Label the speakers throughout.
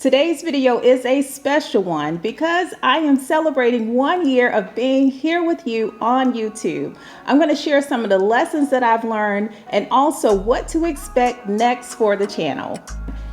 Speaker 1: Today's video is a special one because I am celebrating 1 year of being here with you on YouTube. I'm going to share some of the lessons that I've learned and also what to expect next for the channel.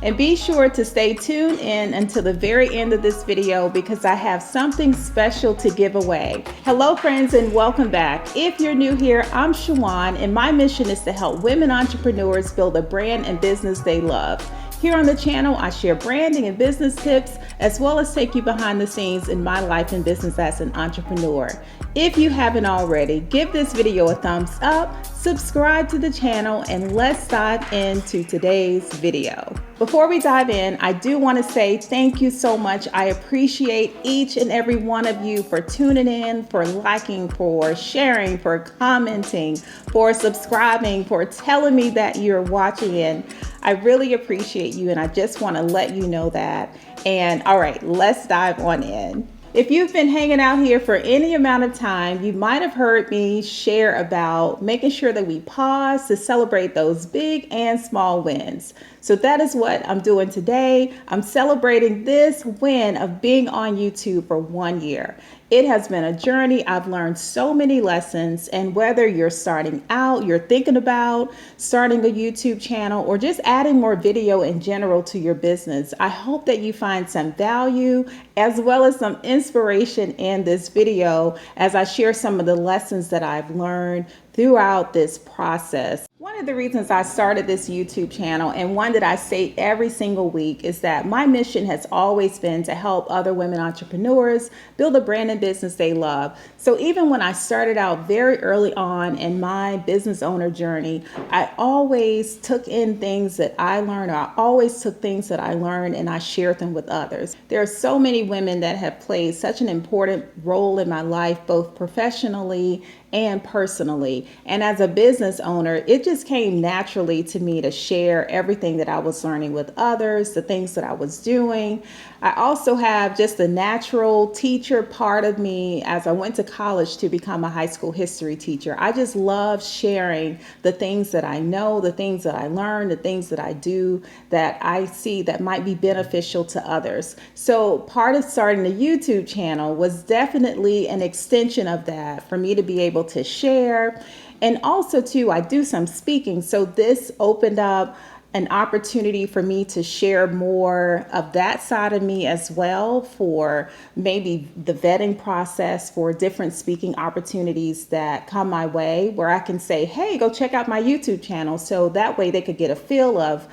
Speaker 1: And be sure to stay tuned in until the very end of this video because I have something special to give away. Hello friends and welcome back. If you're new here, I'm Shawon and my mission is to help women entrepreneurs build a brand and business they love. Here on the channel, I share branding and business tips, as well as take you behind the scenes in my life and business as an entrepreneur. If you haven't already, give this video a thumbs up, subscribe to the channel, and let's dive into today's video. Before we dive in, I do want to say thank you so much. I appreciate each and every one of you for tuning in, for liking, for sharing, for commenting, for subscribing, for telling me that you're watching in. I really appreciate you, and I just want to let you know that. And all right, let's dive on in. If you've been hanging out here for any amount of time, you might have heard me share about making sure that we pause to celebrate those big and small wins. So that is what I'm doing today. I'm celebrating this win of being on YouTube for 1 year. It has been a journey. I've learned so many lessons, and whether you're starting out, you're thinking about starting a YouTube channel, or just adding more video in general to your business, I hope that you find some value as well as some inspiration in this video as I share some of the lessons that I've learned throughout this process. One of the reasons I started this YouTube channel, and one that I say every single week, is that my mission has always been to help other women entrepreneurs build a brand and business they love. So even when I started out very early on in my business owner journey, I always took in things that I learned, or I always took things that I learned and I shared them with others. There are so many women that have played such an important role in my life, both professionally and personally. And as a business owner, it just came naturally to me to share everything that I was learning with others, the things that I was doing. I also have just a natural teacher part of me as I went to college to become a high school history teacher. I just love sharing the things that I know, the things that I learn, the things that I do that I see that might be beneficial to others. So part of starting the YouTube channel was definitely an extension of that for me to be able to share. And also too, I do some speaking. So this opened up an opportunity for me to share more of that side of me as well, for maybe the vetting process for different speaking opportunities that come my way, where I can say, hey, go check out my YouTube channel. So that way they could get a feel of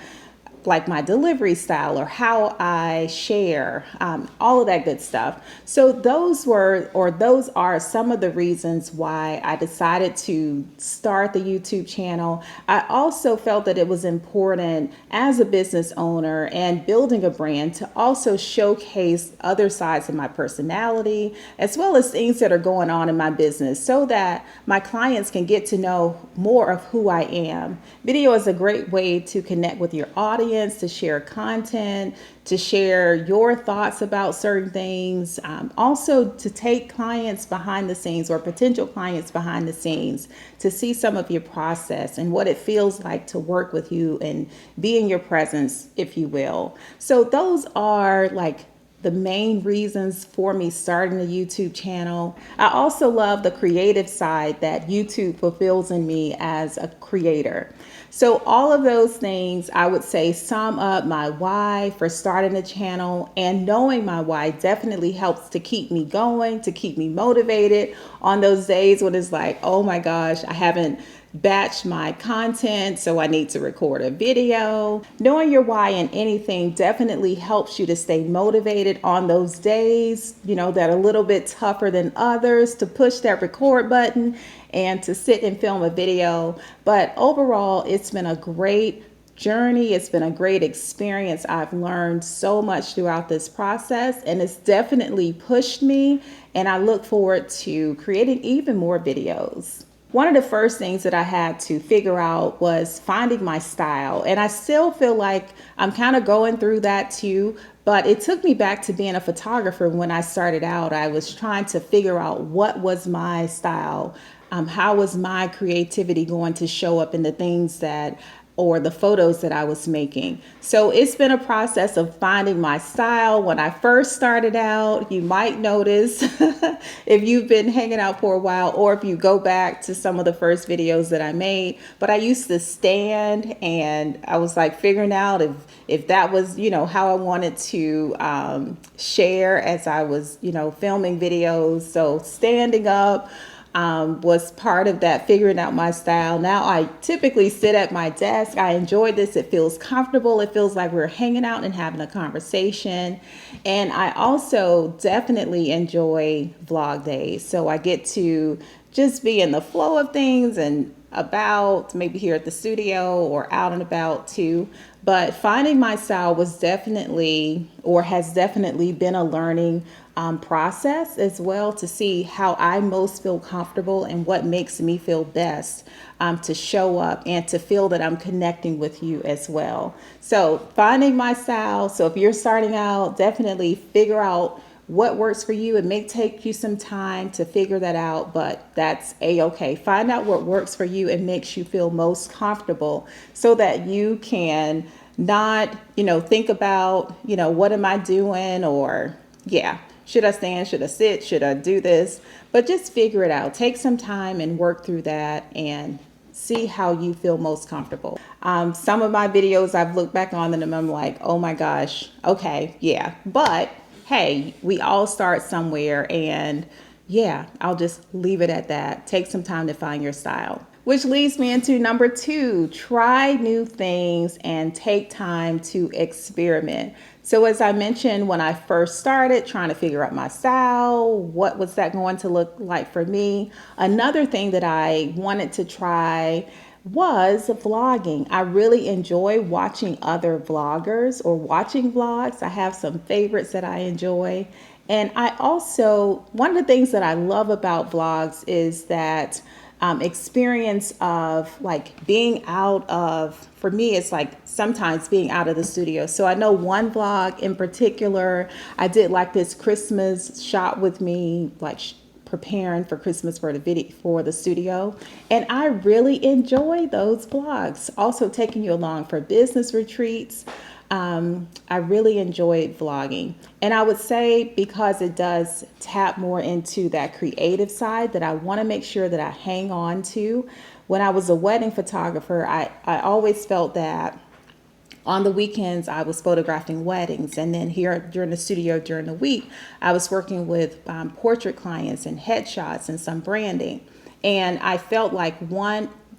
Speaker 1: like my delivery style or how I share, all of that good stuff. So those are some of the reasons why I decided to start the YouTube channel. I also felt that it was important as a business owner and building a brand to also showcase other sides of my personality, as well as things that are going on in my business, so that my clients can get to know more of who I am. Video is a great way to connect with your audience, to share content, to share your thoughts about certain things, also to take clients behind the scenes, or potential clients behind the scenes, to see some of your process and what it feels like to work with you and be in your presence, if you will. So those are like the main reasons for me starting a YouTube channel. I also love the creative side that YouTube fulfills in me as a creator. So all of those things, I would say, sum up my why for starting the channel, and knowing my why definitely helps to keep me going, to keep me motivated on those days when it's like, oh my gosh, I haven't batched my content, so I need to record a video. Knowing your why in anything definitely helps you to stay motivated on those days, that are a little bit tougher than others, to push that record button and to sit and film a video. But overall, it's been a great journey. It's been a great experience. I've learned so much throughout this process, and it's definitely pushed me, and I look forward to creating even more videos. One of the first things that I had to figure out was finding my style. And I still feel like I'm kind of going through that too, but it took me back to being a photographer. When I started out, I was trying to figure out what was my style. How was my creativity going to show up in the things that or the photos that I was making. So it's been a process of finding my style. When I first started out, you might notice if you've been hanging out for a while, or if you go back to some of the first videos that I made, but I used to stand and I was like figuring out if that was, how I wanted to share as I was, filming videos. So standing up was part of that, figuring out my style. Now I typically sit at my desk. I enjoy this. It feels comfortable. It feels like we're hanging out and having a conversation. And I also definitely enjoy vlog days. So I get to just be in the flow of things and about, maybe here at the studio or out and about too. But finding my style was definitely, or has definitely been, a learning process as well, to see how I most feel comfortable and what makes me feel best to show up and to feel that I'm connecting with you as well. So finding my style. So if you're starting out, definitely figure out what works for you. It may take you some time to figure that out, but that's a-okay. Find out what works for you and makes you feel most comfortable, so that you can not, think about, what am I doing? Or, should I stand? Should I sit? Should I do this? But just figure it out. Take some time and work through that and see how you feel most comfortable. Some of my videos, I've looked back on them and I'm like, oh my gosh, okay, yeah. But hey, we all start somewhere, and I'll just leave it at that. Take some time to find your style. Which leads me into number 2, try new things and take time to experiment. So as I mentioned, when I first started trying to figure out my style, what was that going to look like for me? Another thing that I wanted to try was vlogging. I really enjoy watching other vloggers or watching vlogs. I have some favorites that I enjoy. And I also, one of the things that I love about vlogs is that experience of like being out of, for me, it's like sometimes being out of the studio. So I know one vlog in particular, I did like this Christmas shot with me, like preparing for Christmas for the video, for the studio. And I really enjoy those vlogs. Also taking you along for business retreats. I really enjoyed vlogging. And I would say, because it does tap more into that creative side that I want to make sure that I hang on to. When I was a wedding photographer, I always felt that on the weekends, I was photographing weddings. And then here during the studio during the week, I was working with portrait clients and headshots and some branding. And I felt like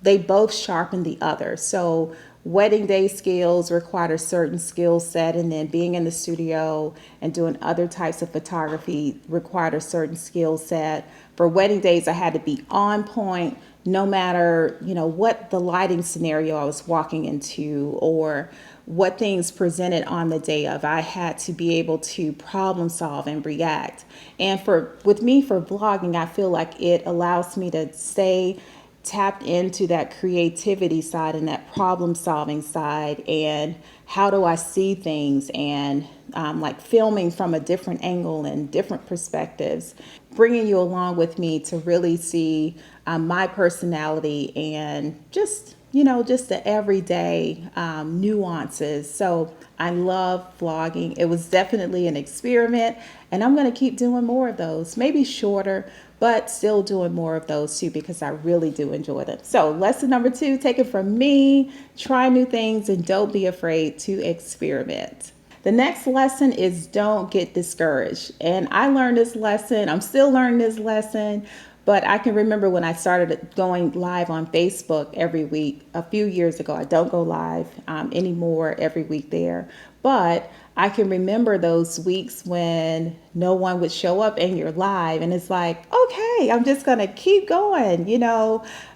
Speaker 1: they both sharpened the other. So wedding day skills required a certain skill set, and then being in the studio and doing other types of photography required a certain skill set. For wedding days, I had to be on point, no matter, what the lighting scenario I was walking into or what things presented on the day of. I had to be able to problem solve and react. And with me for vlogging, I feel like it allows me to stay tapped into that creativity side and that problem solving side, and how do I see things, and like filming from a different angle and different perspectives, bringing you along with me to really see my personality and just the everyday nuances. So I love vlogging. It was definitely an experiment, and I'm going to keep doing more of those, maybe shorter, but still doing more of those too, because I really do enjoy them. So lesson number 2, take it from me, try new things and don't be afraid to experiment. The next lesson is don't get discouraged. And I learned this lesson. I'm still learning this lesson. But I can remember when I started going live on Facebook every week a few years ago. I don't go live anymore every week there. But I can remember those weeks when no one would show up and you're live, and it's like, okay, I'm just going to keep going.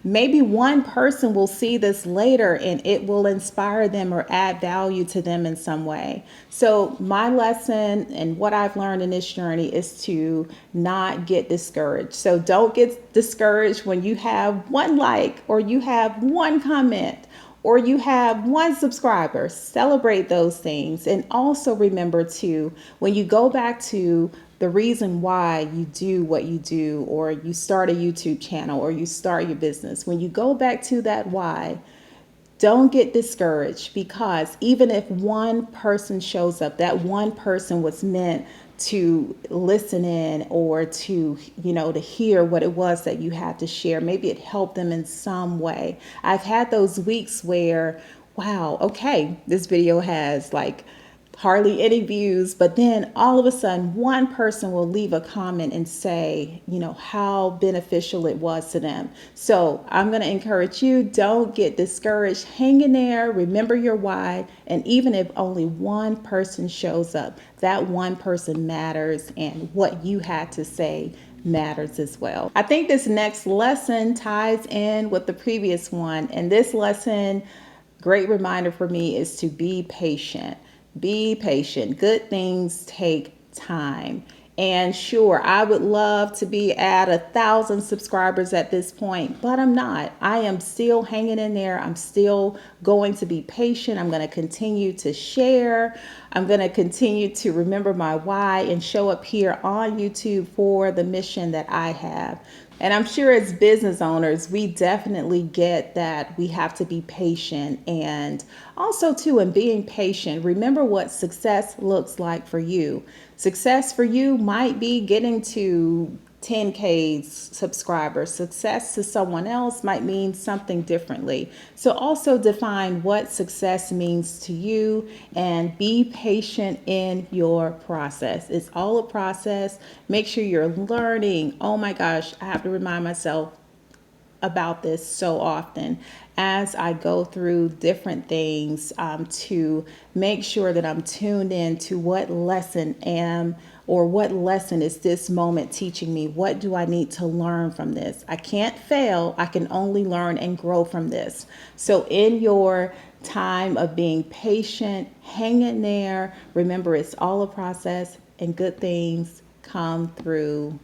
Speaker 1: Maybe one person will see this later and it will inspire them or add value to them in some way. So my lesson and what I've learned in this journey is to not get discouraged. So don't get discouraged when you have one like, or you have one comment, or you have one subscriber. Celebrate those things. And also remember to, when you go back to the reason why you do what you do, or you start a YouTube channel, or you start your business, when you go back to that why, Don't get discouraged, because even if one person shows up, that one person was meant to listen in, or to, to hear what it was that you had to share. Maybe it helped them in some way. I've had those weeks where, wow, okay, this video has like hardly any views, but then all of a sudden one person will leave a comment and say, how beneficial it was to them. So I'm going to encourage you, don't get discouraged, hang in there, remember your why, and even if only one person shows up, that one person matters, and what you had to say matters as well. I think this next lesson ties in with the previous one, and this lesson, great reminder for me, is to be patient. Be patient. Good things take time. And sure, I would love to be at 1,000 subscribers at this point, but I'm not. I am still hanging in there. I'm still going to be patient. I'm going to continue to share. I'm going to continue to remember my why and show up here on YouTube for the mission that I have. And I'm sure as business owners, we definitely get that we have to be patient. And also too, in being patient, remember what success looks like for you. Success for you might be getting to 10K subscribers. Success to someone else might mean something differently. So also define what success means to you, and be patient in your process. It's all a process. Make sure you're learning. Oh my gosh, I have to remind myself about this so often as I go through different things, to make sure that I'm tuned in to what lesson is this moment teaching me? What do I need to learn from this? I can't fail. I can only learn and grow from this. So in your time of being patient, hang in there. Remember, it's all a process, and good things come through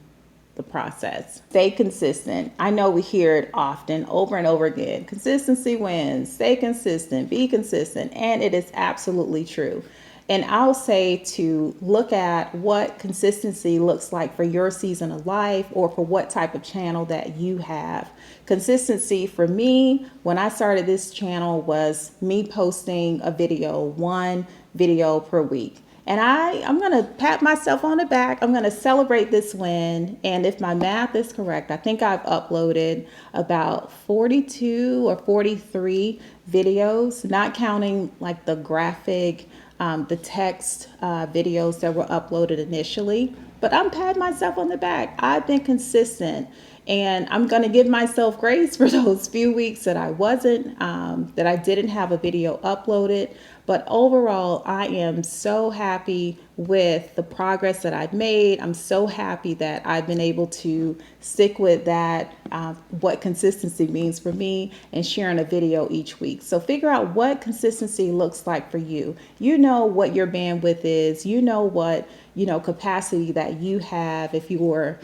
Speaker 1: the process. Stay consistent. I know we hear it often, over and over again. Consistency wins. Stay consistent. Be consistent. And it is absolutely true. And I'll say to look at what consistency looks like for your season of life, or for what type of channel that you have. Consistency for me, when I started this channel, was me posting one video per week. And I'm going to pat myself on the back. I'm going to celebrate this win. And if my math is correct, I think I've uploaded about 42 or 43 videos, not counting like the graphic, the text videos that were uploaded initially. But I'm patting myself on the back. I've been consistent. And I'm going to give myself grace for those few weeks that I wasn't, that I didn't have a video uploaded. But overall, I am so happy with the progress that I've made. I'm so happy that I've been able to stick with that, what consistency means for me, and sharing a video each week. So figure out what consistency looks like for you. You know what your bandwidth is. You know what, capacity that you have if you were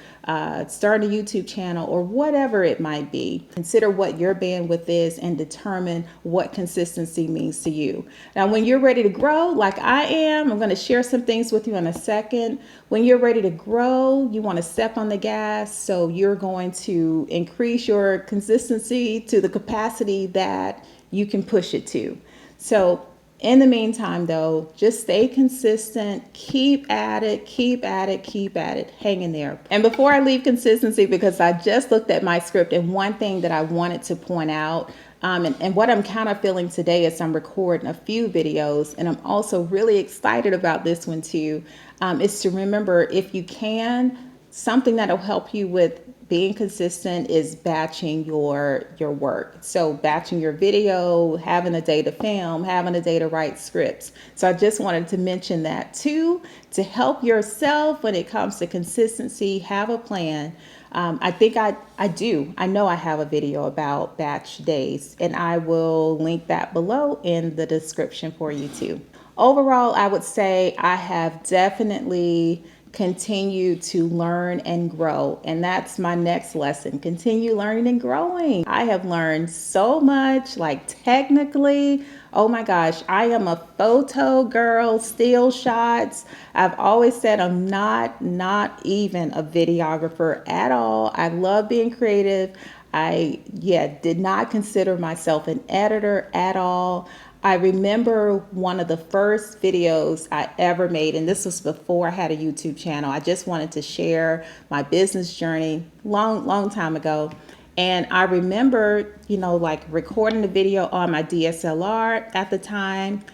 Speaker 1: starting a YouTube channel or whatever it might be. Consider what your bandwidth is and determine what consistency means to you. Now, when you're ready to grow, like I am, I'm going to share some things with you in a second. When you're ready to grow, you want to step on the gas. So you're going to increase your consistency to the capacity that you can push it to. So in the meantime, though, just stay consistent, keep at it, hang in there. And before I leave consistency, because I just looked at my script, and one thing that I wanted to point out, and what I'm kind of feeling today is I'm recording a few videos, and I'm also really excited about this one too, is to remember, if you can, something that'll help you with being consistent is batching your work. So batching your video, having a day to film, having a day to write scripts. So I just wanted to mention that too, to help yourself when it comes to consistency. Have a plan. I think I do. I know I have a video about batch days, and I will link that below in the description for you too. Overall, I would say I have definitely continue to learn and grow. And that's my next lesson. Continue learning and growing. I have learned so much, like technically. Oh my gosh, I am a photo girl, still shots. I've always said I'm not even a videographer at all. I love being creative. I did not consider myself an editor at all. I remember one of the first videos I ever made, and this was before I had a YouTube channel. I just wanted to share my business journey long time ago. And I remember, like recording the video on my DSLR at the time.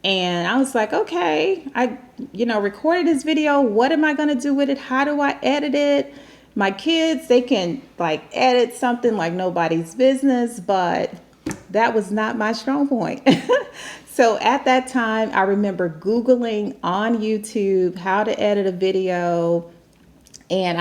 Speaker 1: And I was like, okay, I recorded this video. What am I going to do with it? How do I edit it? My kids, they can like edit something like nobody's business, but that was not my strong point. So at that time, I remember Googling on YouTube how to edit a video. And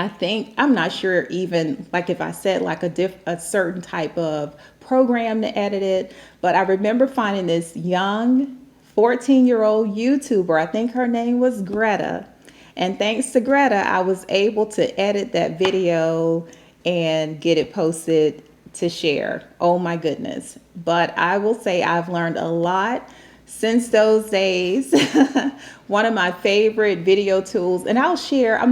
Speaker 1: I'm not sure even like if I said like a certain type of program to edit it, but I remember finding this young 14-year-old YouTuber. I think her name was Greta. And thanks to Greta, I was able to edit that video and get it posted to share. Oh my goodness. But I will say I've learned a lot since those days. One of my favorite video tools, and I'm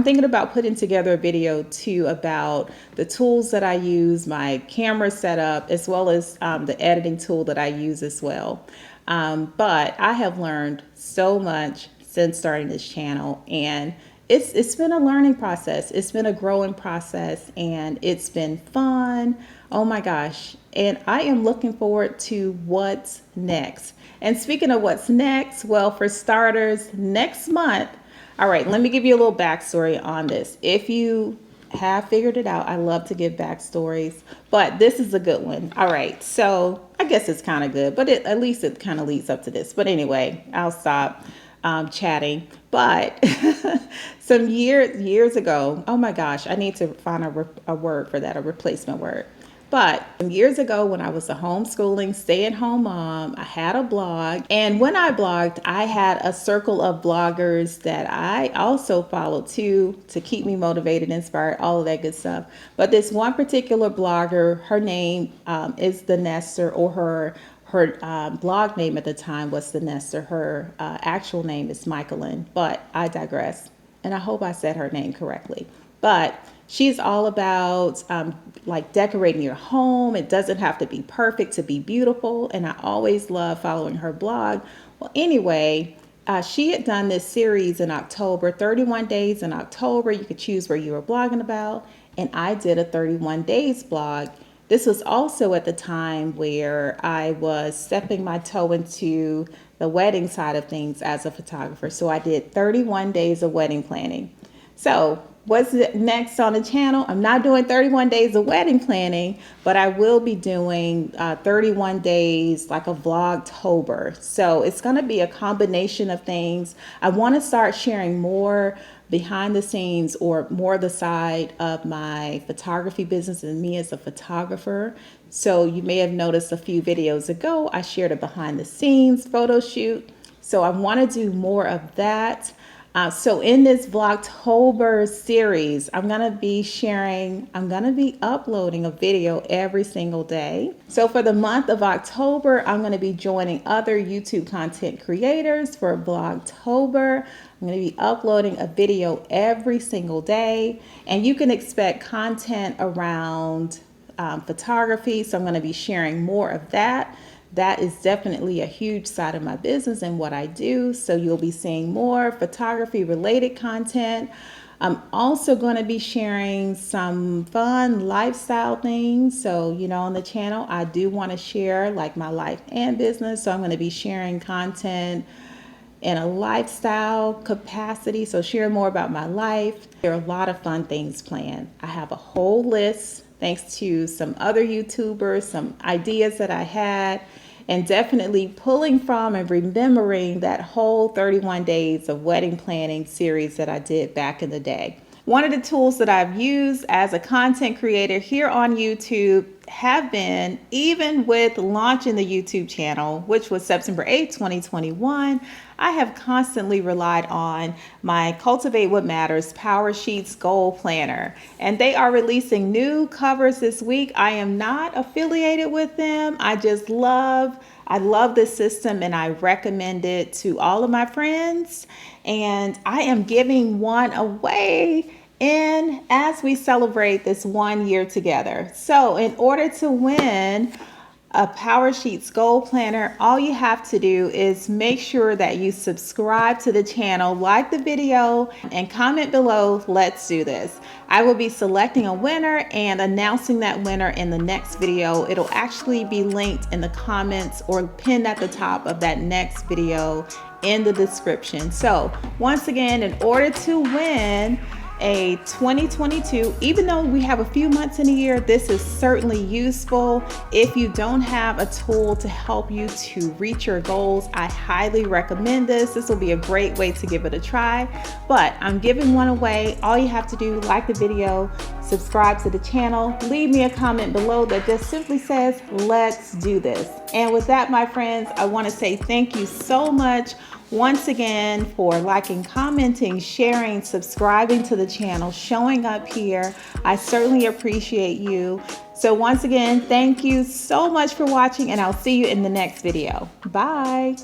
Speaker 1: thinking about putting together a video too about the tools that I use, my camera setup, as well as the editing tool that I use as well. But I have learned so much since starting this channel, and it's been a learning process. It's been a growing process, and it's been fun. Oh my gosh. And I am looking forward to what's next. And speaking of what's next, well, for starters, next month, all right, let me give you a little backstory on this. If you have figured it out, I love to give backstories, but this is a good one. All right, so I guess it's kind of good, but at least it kind of leads up to this. But anyway, I'll stop chatting. But some years ago, oh my gosh, I need to find a word for that, a replacement word. But years ago, when I was a homeschooling, stay-at-home mom, I had a blog. And when I blogged, I had a circle of bloggers that I also followed too, to keep me motivated, inspired, all of that good stuff. But this one particular blogger, her name is The Nester, or her blog name at the time was The Nester. Her actual name is Michaelin, but I digress. And I hope I said her name correctly. But she's all about like decorating your home. It doesn't have to be perfect to be beautiful. And I always love following her blog. Well, anyway, she had done this series in October, 31 days in October. You could choose where you were blogging about. And I did a 31 days blog. This was also at the time where I was stepping my toe into the wedding side of things as a photographer. So I did 31 days of wedding planning. So what's next on the channel? I'm not doing 31 days of wedding planning, but I will be doing 31 days like a vlogtober. So it's going to be a combination of things. I want to start sharing more behind the scenes, or more the side of my photography business and me as a photographer. So you may have noticed a few videos ago, I shared a behind the scenes photo shoot. So I want to do more of that. So in this Vlogtober series, I'm going to be uploading a video every single day. So for the month of October, I'm going to be joining other YouTube content creators for Vlogtober. I'm going to be uploading a video every single day, and you can expect content around photography. So I'm going to be sharing more of that. That is definitely a huge side of my business and what I do. So you'll be seeing more photography related content. I'm also going to be sharing some fun lifestyle things. So, on the channel, I do want to share like my life and business. So I'm going to be sharing content in a lifestyle capacity. So share more about my life. There are a lot of fun things planned. I have a whole list thanks to some other YouTubers, some ideas that I had, and definitely pulling from and remembering that whole 31 days of wedding planning series that I did back in the day. One of the tools that I've used as a content creator here on YouTube have been, even with launching the YouTube channel, which was September 8th, 2021, I have constantly relied on my Cultivate What Matters Power Sheets Goal Planner. And they are releasing new covers this week. I am not affiliated with them. I love this system, and I recommend it to all of my friends. And I am giving one away in as we celebrate this 1 year together. So in order to win a Power Sheets Goal Planner, all you have to do is make sure that you subscribe to the channel, like the video, and comment below, let's do this. I will be selecting a winner and announcing that winner in the next video. It'll actually be linked in the comments or pinned at the top of that next video in the description. So once again, in order to win a 2022, even though we have a few months in a year, this is certainly useful. If you don't have a tool to help you to reach your goals, I highly recommend this. This will be a great way to give it a try, but I'm giving one away. All you have to do, like the video, subscribe to the channel, leave me a comment below that just simply says, let's do this. And with that, my friends, I want to say thank you so much once again for liking, commenting, sharing, subscribing to the channel, showing up here. I certainly appreciate you. So once again, thank you so much for watching, and I'll see you in the next video. Bye.